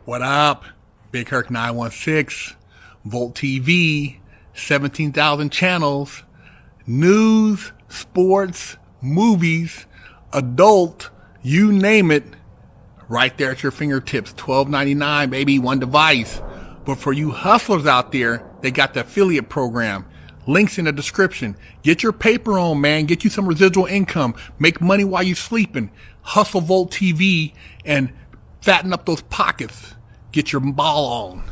What up? Big Herc916, Volt TV, 17,000 channels, news, sports, movies, adult, you name it, right there at your fingertips. $12.99, baby, one device. But for you hustlers out there, they got the affiliate program. Links in the description. Get your paper on, man. Get you some residual income. Make money while you're sleeping. Hustle Volt TV and fatten up those pockets. Get your ball on.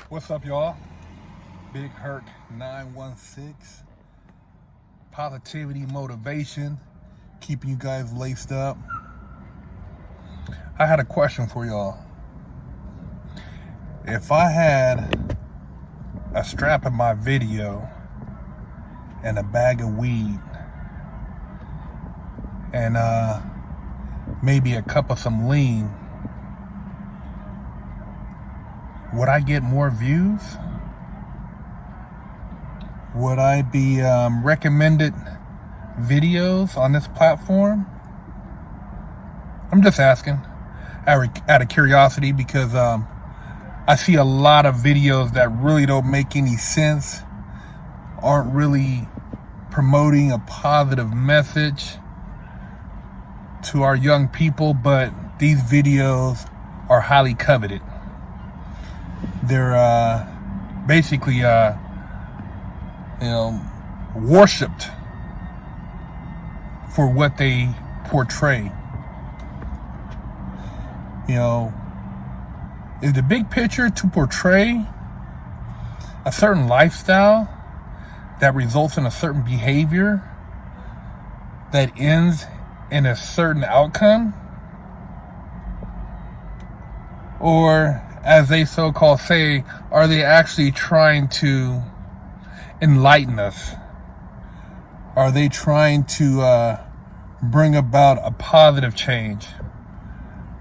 What's up, y'all? Big Herc916. Positivity, motivation, keeping you guys laced up. I had a question for y'all. If I had a strap in my video and a bag of weed and maybe a cup of some lean, would I get more views? Would I be recommended videos on this platform? I'm just asking out of curiosity, because I see a lot of videos that really don't make any sense, aren't really promoting a positive message to our young people, but these videos are highly coveted. They're basically worshipped for what they portray. Is the big picture to portray a certain lifestyle that results in a certain behavior that ends in a certain outcome? Or, as they so-called say, are they actually trying to enlighten us? Are they trying to bring about a positive change?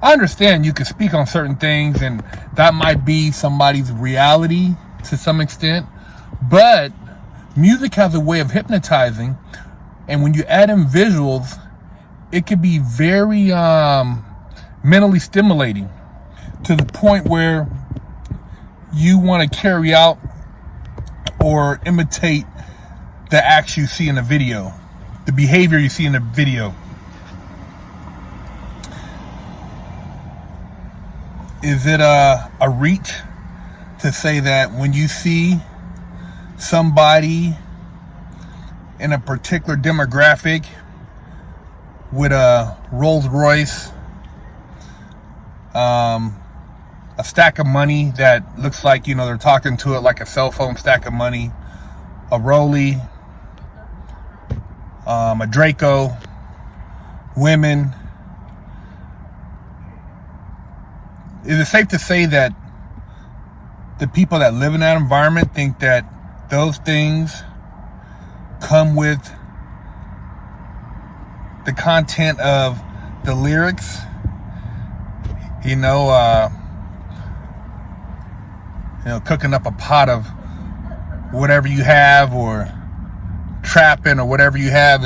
I understand you can speak on certain things and that might be somebody's reality to some extent, but music has a way of hypnotizing, and when you add in visuals, it can be very mentally stimulating, to the point where you want to carry out or imitate the acts you see in the video, the behavior you see in the video. Is it a reach to say that when you see somebody in a particular demographic with a Rolls Royce, a stack of money that looks like, they're talking to it like a cell phone stack of money, a Rollie, a Draco, women, is it safe to say that the people that live in that environment think that those things come with the content of the lyrics? Cooking up a pot of whatever you have, or trapping, or whatever you have,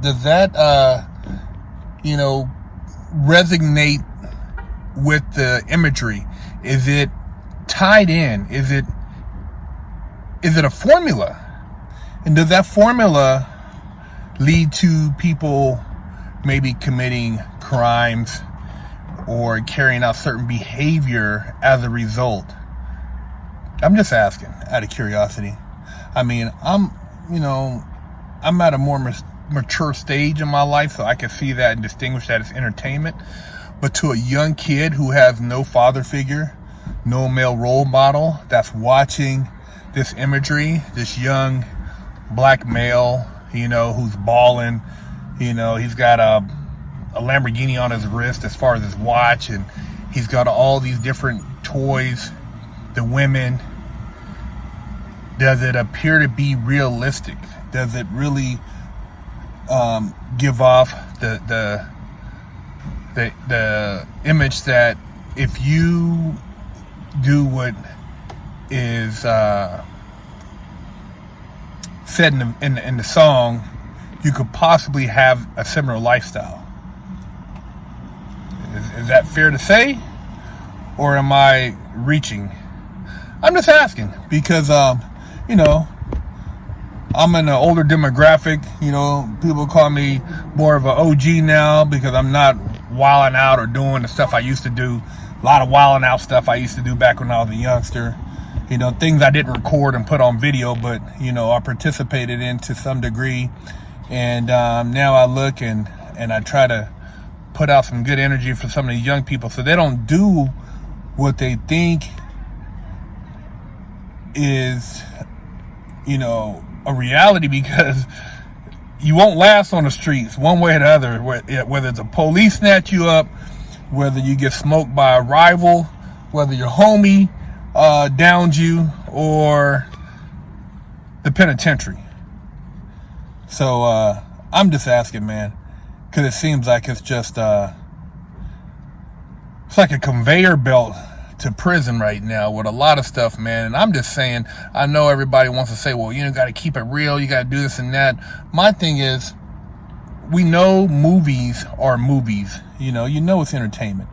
does that resonate with the imagery? Is it tied in? Is it a formula? And does that formula lead to people maybe committing crimes or carrying out certain behavior as a result? I'm just asking out of curiosity. I mean, I'm at a more mature stage in my life, so I can see that and distinguish that as entertainment. But to a young kid who has no father figure, no male role model, that's watching this imagery, this young black male, who's balling, he's got a Lamborghini on his wrist as far as his watch, and he's got all these different toys, the women. Does it appear to be realistic? Does it really give off the the image that if you do what is said in the song, you could possibly have a similar lifestyle. Is that fair to say, or am I reaching? I'm just asking because you know, I'm in an older demographic. You know, people call me more of an OG now because I'm not wilding out or doing the stuff I used to do. A lot of wilding out stuff I used to do back when I was a youngster. You know, things I didn't record and put on video, but, you know, I participated in to some degree. And now I look and I try to put out some good energy for some of the young people so they don't do what they think is, you know, a reality, because you won't last on the streets one way or the other, whether it's a police snatch you up, whether you get smoked by a rival, whether your homie downs you, or the penitentiary. So I'm just asking, man, because it seems like it's just it's like a conveyor belt to prison right now with a lot of stuff, man. And I'm just saying, I know everybody wants to say, well, you know, got to keep it real, you got to do this and that. My thing is, we know movies are movies. You know it's entertainment.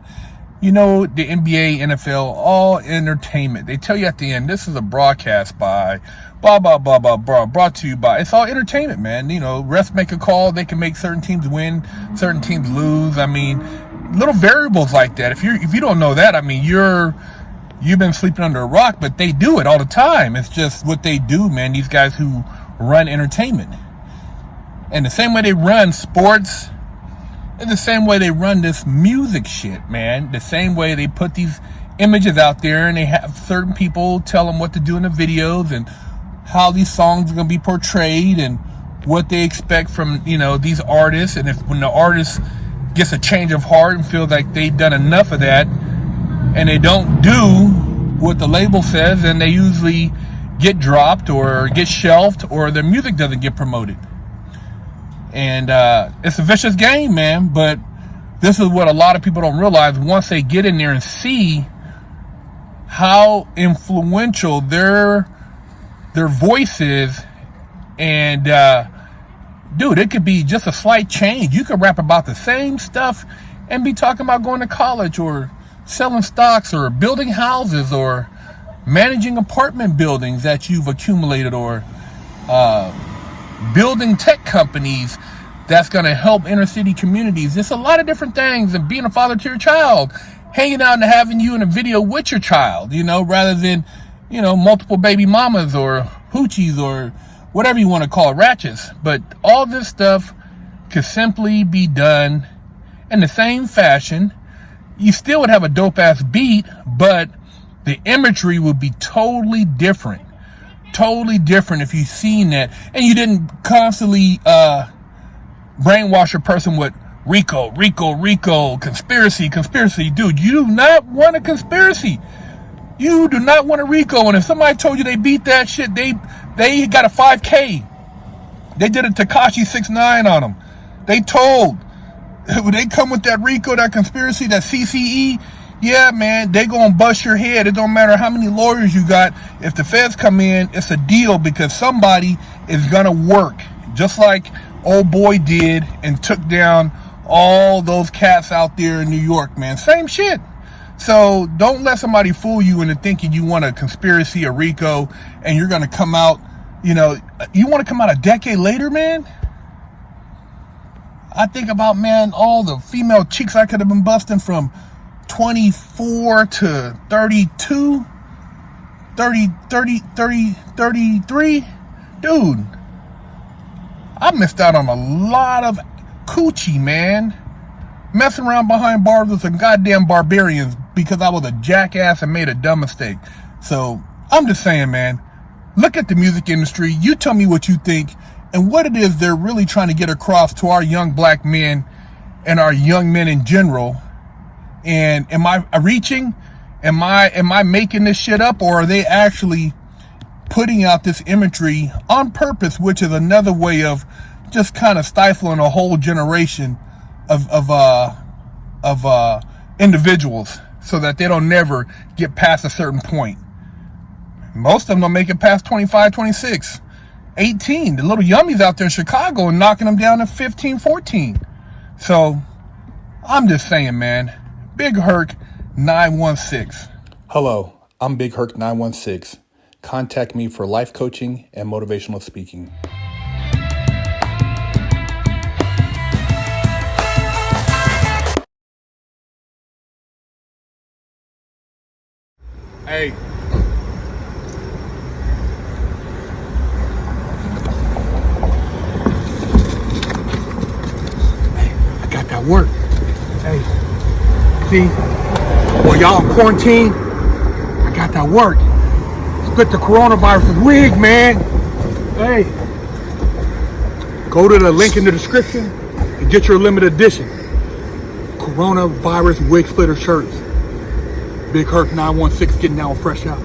You know, the NBA, NFL, all entertainment. They tell you at the end, this is a broadcast by blah, blah, blah, blah, blah, brought to you by. It's all entertainment, man. You know, refs make a call. They can make certain teams win, certain teams lose. I mean, little variables like that. If you don't know that, I mean, you've been sleeping under a rock, but they do it all the time. It's just what they do, man. These guys who run entertainment. And the same way they run sports, and the same way they run this music shit, man. The same way they put these images out there and they have certain people tell them what to do in the videos and how these songs are going to be portrayed and what they expect from, you know, these artists. And when the artist gets a change of heart and feels like they've done enough of that and they don't do what the label says, then they usually get dropped or get shelved or their music doesn't get promoted. And it's a vicious game, man. But this is what a lot of people don't realize. Once they get in there and see how influential their voice is, and dude, it could be just a slight change. You could rap about the same stuff and be talking about going to college or selling stocks or building houses or managing apartment buildings that you've accumulated, or building tech companies that's going to help inner city communities. There's a lot of different things, and being a father to your child, hanging out and having you in a video with your child, you know, rather than, you know, multiple baby mamas or hoochies or whatever you want to call it, ratchets. But all this stuff could simply be done in the same fashion. You still would have a dope ass beat, but the imagery would be totally different. Totally different if you've seen that, and you didn't constantly brainwash a person with RICO, conspiracy. Dude, you do not want a conspiracy. You do not want a RICO. And if somebody told you they beat that shit, they got a 5K. They did a Tekashi 6ix9ine on them. They told, when they come with that RICO, that conspiracy, that CCE, yeah, man, they gonna bust your head. It don't matter how many lawyers you got. If the feds come in, it's a deal, because somebody is gonna work, just like old boy did and took down all those cats out there in New York, man. Same shit. So don't let somebody fool you into thinking you want a conspiracy, a RICO, and you're gonna come out, you know, you want to come out a decade later, man. I think about, man, all the female chicks I could have been busting from 24 to 32, 33. Dude, I missed out on a lot of coochie, man. Messing around behind bars with some goddamn barbarians because I was a jackass and made a dumb mistake. So I'm just saying, man, look at the music industry. You tell me what you think and what it is they're really trying to get across to our young black men and our young men in general. And am I reaching? Am I making this shit up, or are they actually putting out this imagery on purpose, which is another way of just kind of stifling a whole generation of individuals so that they don't never get past a certain point. Most of them don't make it past 25, 26, 18. The little yummies out there in Chicago and knocking them down to 15, 14. So I'm just saying, man, Big Herc916. Hello, I'm Big Herc916. Contact me for life coaching and motivational speaking. Hey. I got that work. Hey. See? While y'all in quarantine, I got that work. Split the coronavirus wig, man. Hey. Go to the link in the description and get your limited edition coronavirus wig splitter shirts. Big Herc916 getting down fresh out.